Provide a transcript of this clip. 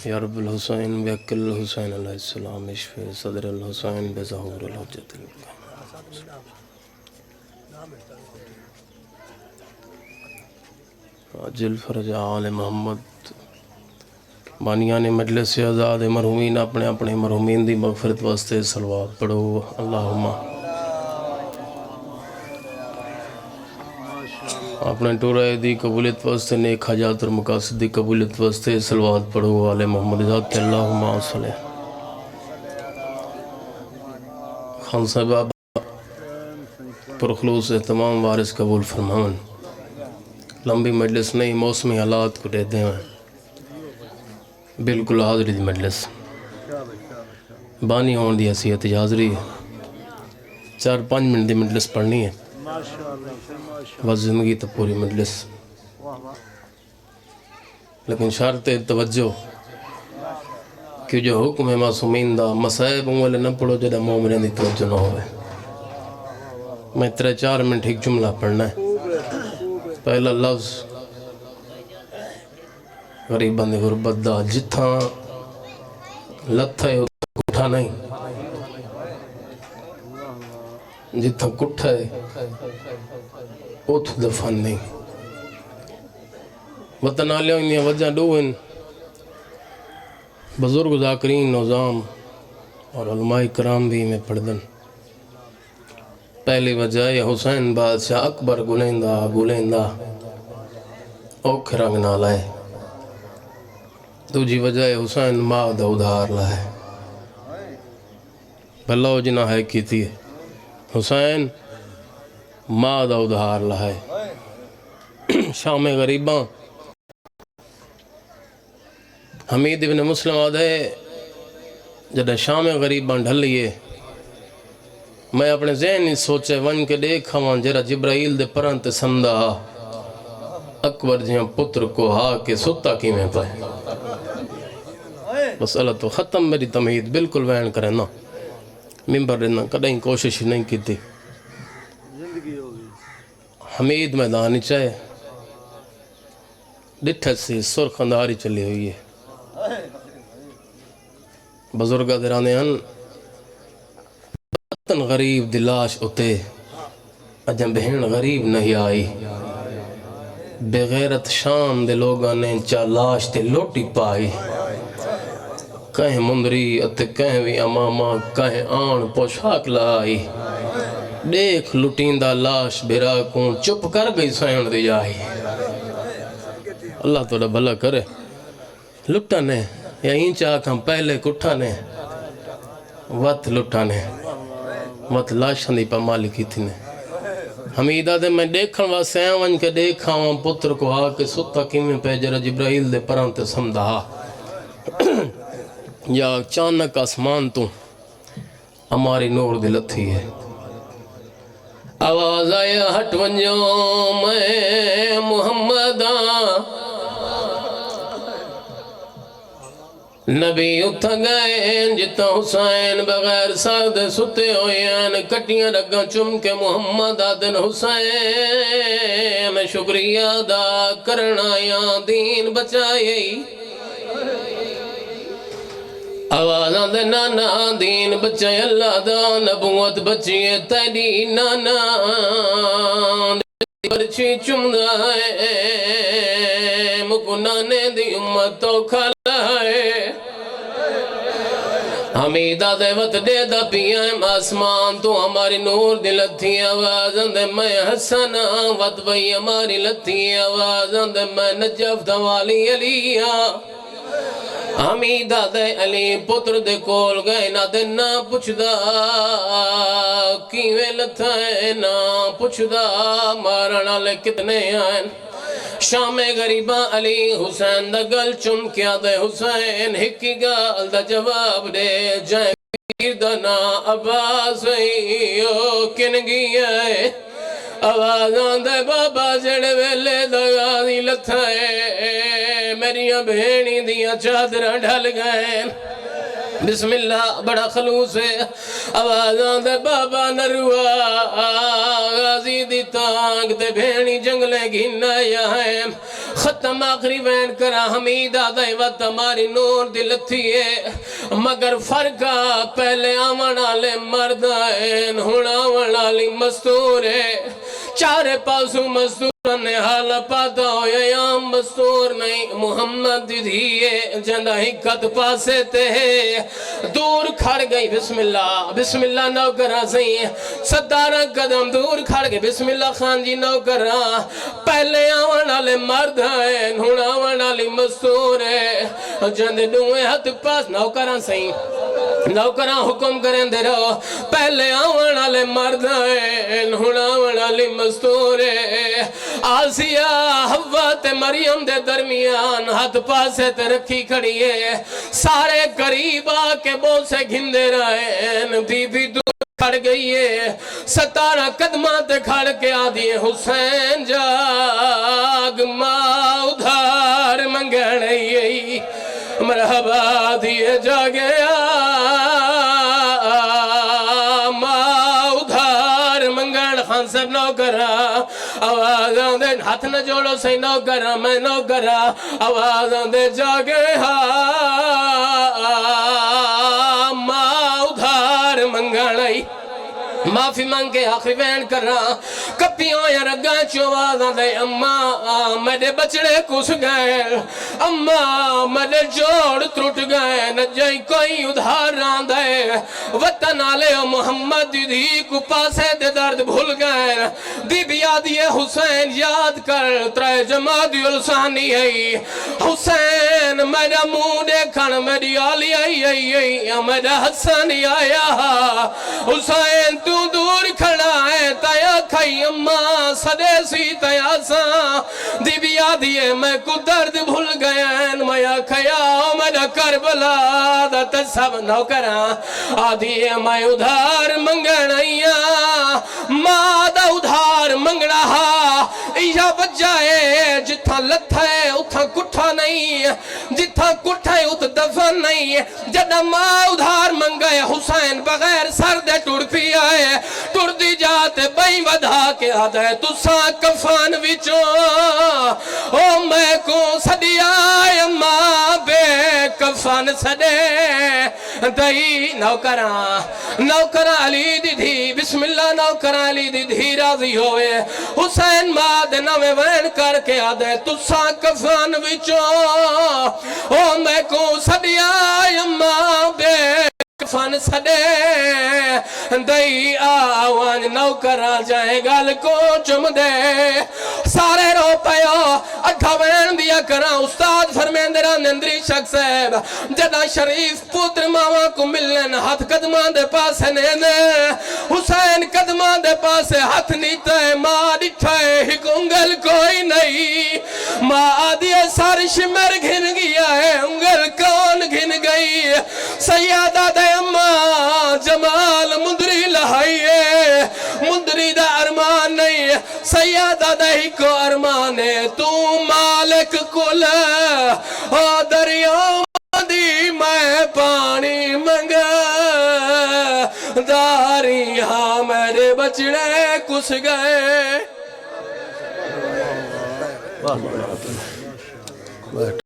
یا رب الحسین بیکل الحسین علیہ السلام اشفی صدر الحسین بظہور الحجت عاجل فرج آل محمد بانیان مجلس آزاد مرحومین اپنے اپنے مرحومین دی مغفرت واسطے صلوات پڑھو اللہم اپنے ٹورائے دی قبولیت واسطے نیک حاجات اور مقاصد دی قبولیت واسطے صلوات پڑھو آل محمد ذات اللہم صلی خان صاحب پرخلوص اہتمام وارث قبول فرماون لمبی مجلس نہیں موسمی حالات کو دے دیں بالکل حاضری دی مجلس بانی ہون دی حیثیت حاضری 4-5 منٹ دی مجلس پڑھنی ہے بس زندگی تو پوری مجلس لیکن شرط توجہ کہ جو حکم ہے معصومین دا مسائب والے نہ پڑھو جدہ مومنین دی توجہ نہ ہوئے میں 3-4 منٹ ایک جملہ پڑھنا ہے پہلا لفظ غریبان دی غربت دا جتھاں لتھا ہے کٹھا نہیں جتھاں کٹھا ہے اوتھ دفن نہیں وطن آلیاں انہیں وجہ دوئن بزرگ ذاکرین نظام اور علماء کرام بھی میں پڑھ دن پہلی وجہ ہے حسین بادشاہ اکبر گلیندہ اوکھ رنگ نہ لائے دوجی وجہ ہے حسین ماں دا ادھار لائے بھلا ہو جنہ ہے کیتی ہے حسین ماں دا ادھار لائے شام غریباں حمید ابن مسلم آدھے جدہ شام غریباں ڈھلیے میں اپنے ذہن ہی سوچے ون کے دیکھا وہاں جرہ جبرائیل دے پرانت سمدہ اکبر جہاں پتر کو ہا کے ستا کی میں پائے بس اللہ تو ختم میری تمہید بالکل وین کرے نا ممبر رہنا کدہیں کوشش نہیں کی تھی حمید میدانی چاہے ڈٹھت سی سرخ انداری چلی ہوئی ہے بزرگہ درانے ہیں بطن غریب دلاش اتے اجم بہن غریب نہیں آئی بغیرت شام دے لوگاں نے چالاش تے لوٹی پائی کہیں مندری اتے کہیں بھی امامہ کہیں آن پوشاک لائی دیکھ لٹیندہ لاش بیراکوں چپ کر گئی سائن دی جائی اللہ توڑا بھلا کرے لٹانے یا ہی چاکاں پہلے کٹھانے وقت لٹانے وقت لاشاں دی پا مالکی تھی نے حمیدہ دے میں دیکھن واسے ون کے دیکھا وہاں پتر کو ہا کے ستا کی میں پیجرہ جبرائیل دے پرانتے سمدہ یا چانک آسمان تو ہماری نور دلتی ہے آواز آیا ہٹ ونجو میں محمدہ نبی اتھا گئے جتا حسین بغیر سرد ستے ہوئین کٹیاں رگاں چم کے محمد آدن حسین شکریہ دا کرنا یا دین بچائی آوازاں دے نانا دین بچے اللہ دا نبوت بچیے تیری نانا برچی چمدہ ہے مکنانے دی امت تو کھلائے حمیدہ دے وط دے دا پیائم آسمان تو ہماری نور دی لتھی آوازاں دے میں حسنہ وط بھئی ہماری لتھی آوازاں دے میں نجف دوالی علیہ حمیدہ دے علی پتر دے کول گئے نا دے نا پچھ دا کیویں لتھا ہے نا پچھ دا مارنا لے کتنے آئین شام غریبہ علی حسین دا گل چم کیا دے حسین ہکی گال دا جواب دے جائیں پیر دا نا عباس کنگی ہے آوازاں دے بابا جڑے ویلے دا غازی لتھا ہے میریاں بہنی دیاں چادرہ ڈھل گئے بسم اللہ بڑا خلوص ہے آوازاں دے بابا نروا غازی دی تانگ دے بھینی جنگلے گھنا یا ہے ختم آخری وین کرا حمید آدھائی وقت ہماری نور دل تھی ہے مگر فرقہ پہلے آمن آلے مردائن ہون آمن آلی مستور ہے چارے پاسو مستور نے حال پاتا ہو یا مستور نہیں محمد دیئے جندہ حقت پاسے تے دور کھڑ گئی بسم اللہ نوکرہ سہی ستارہ قدم دور کھڑ گئی بسم اللہ خان جی نوکرہ پہلے آوان آلے مرد ہیں ہون آوان آلی مستور ہے جندے دوئے ہاتھ پاس نوکرہ سہی نوکرہ حکم کریں دے رہو پہلے آوان آلے مرد ہیں ہون آوان آلی مستور ہے آسیہ حوا تے مریم دے درمیان ہاتھ پاسے تے رکھی کھڑی ہے سارے قریب آکے بو سے گھندے رہے بی بی دور کھڑ گئی ہے ستارہ قدمات کھڑ کے آدھی حسین جاگ ماں ادھار منگنئی مرحبا دیئے جاگیا ماں ادھار منگن خان صاحب نوکرہ آوازاں دے ہاتھ نہ جوڑو سی نوکرہ میں نوکرہ آوازاں دے جاگے ماں ادھار منگنئی معافی مانگ کے آخری وین کر رہا کپیوں یا رگاں چوازاں دے اماں میرے بچڑے کس گئے اماں میرے جوڑ ٹوٹ گئے نہ جائیں کوئی ادھار ران دے وطن آلے محمد دی کو پاسے دے درد بھول گئے بی بی آدھی حسین یاد کر ترے جمادی السانی ہے حسین میرا منہ دیکھن میری آلی آئی میرا حسن آیا حسین تو دور کھڑا ہے تایا کھائی اماں صدے سی تایا ساں دی بی آدھی ہے میں کو درد بھول گیا میں کھیا میرا کربلا دا تصب نوکران آدھی ہے میں ادھار منگنیا ماں دا ادھار منگنا یا بجائے جتھا لتھا ہے اتھا کٹھا نہیں جتھا کٹھا ہے اتھا دفن نہیں جدہ ماں ادھار منگیا حسین بغیر سر دے ٹوڑ پی آئے ٹوڑ دی جاتے بھائی ودھا کے آدھے تو ساں کفان وچوں او میں کو سڑی آئے ماں بے کفان سڑے دائی نوکران علی دی دھی بسم اللہ نوکران علی دی دھی راضی ہوئے حسین ماں دے نوے وین کر کے آدھے تو ساں کفان وچوں او میں کو سڑی آئے ماں بے کفن سڑے دائی آوان نوکرہ جائے گال کو چم دے سارے رو پیو اٹھا وین دیا کرا استاد فرمیندرہ نندری شخص ہے جدہ شریف پوتر ماما کو ملن ہاتھ قدمان دے پاس نینے حسین قدمان دے پاس ہاتھ نیتا ہے ماں ڈٹھا ہے ہک انگل کوئی نہیں ماں آدھے سار شمر گھن گیا ہے انگل کون گھن گئی سیادہ دے اماں جمال مندری لہائیے مندری دا ارمان نہیں سیادہ دہی کو ارمان ہے تو مالک کل دریاں دی میں پانی منگا داری ہاں میرے بچڑے کس گئے